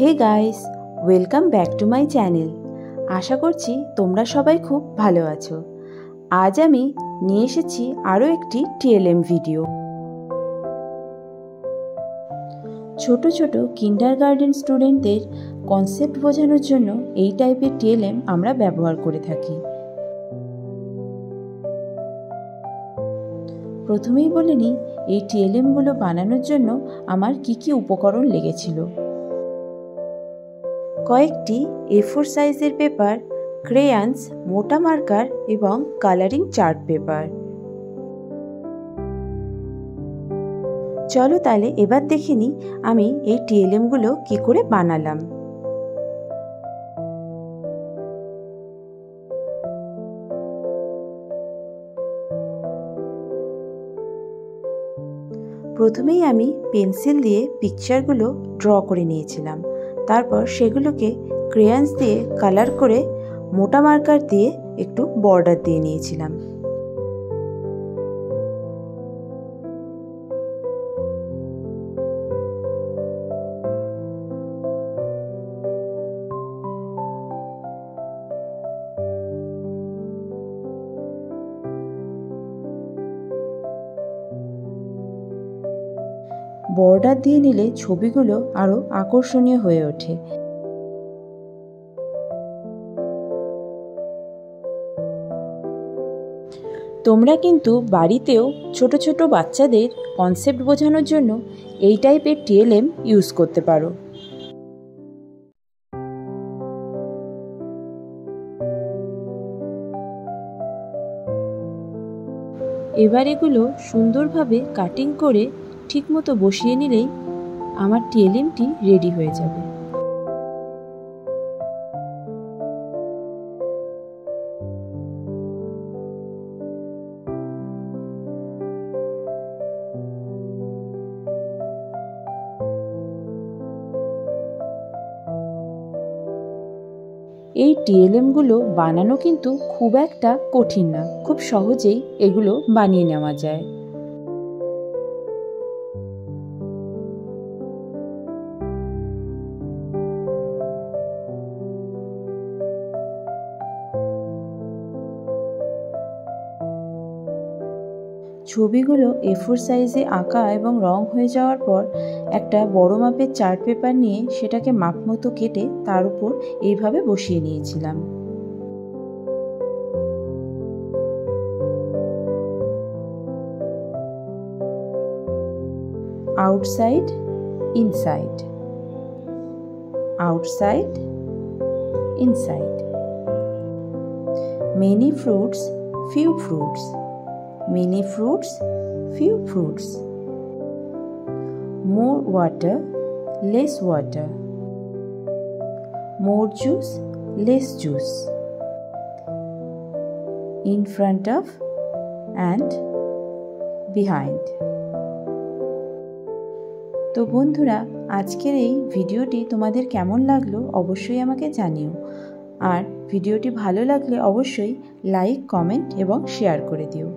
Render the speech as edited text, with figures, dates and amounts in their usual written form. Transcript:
Hey guys, welcome back to my channel. আশা করছি তোমরা সবাই খুব ভালো আছো। আজ আমি নিয়ে এসেছি আরও একটি টিএলএম ভিডিও। ছোট ছোট কিন্ডারগার্টেন স্টুডেন্টদের কনসেপ্ট বোঝানোর জন্য এই টাইপের টিএলএম আমরা ব্যবহার করে থাকি। প্রথমেই বলে নিই, এই টিএলএমগুলো বানানোর জন্য আমার কি কি উপকরণ লেগেছিল। কয়েকটি A4 সাইজের পেপার, ক্রেয়ন্স, মোটা মার্কার এবং কালারিং চার্ট পেপার। চলো তাহলে এবার দেখে নিই আমি এই টিএলএমগুলো কি করে বানালাম। প্রথমেই আমি পেন্সিল দিয়ে পিকচারগুলো ড্র করে নিয়েছিলাম। তারপর সেগুলোকে ক্রেয়ন্স দিয়ে কালার করে মোটা মার্কার দিয়ে একটু বর্ডার দিয়ে নিয়েছিলাম। বর্ডার দিয়ে নিলে ছবিগুলো আরও আকর্ষণীয় হয়ে ওঠে। তোমরা কিন্তু বাড়িতেও ছোট ছোট বাচ্চাদের কনসেপ্ট বোঝানোর জন্য এই টাইপের টিএলএম ইউজ করতে পারো। এবার এগুলো সুন্দরভাবে কাটিং করে ঠিকমতো বসিয়ে নিলেই আমার টিএলএমটি রেডি হয়ে যাবে। এই টিএলএমগুলো বানানো কিন্তু খুব একটা কঠিন না, খুব সহজেই এগুলো বানিয়ে নেওয়া যায়। ছবিগুলো A4 সাইজে আঁকা এবং রং হয়ে যাওয়ার পর একটা বড় মাপের চার্ট পেপার নিয়ে সেটাকে মাপ মতো কেটে তার উপর এইভাবে বসিয়ে নিয়েছিলাম। Outside, inside, outside, inside. Many fruits, few fruits, many fruits, few fruits. More water, less water. More juice, less juice. In front of and behind. তো বন্ধুরা, আজকের এই ভিডিওটি তোমাদের কেমন লাগলো অবশ্যই আমাকে জানিও। আর ভিডিওটি ভালো লাগলে অবশ্যই লাইক, কমেন্ট এবং শেয়ার করে দিও।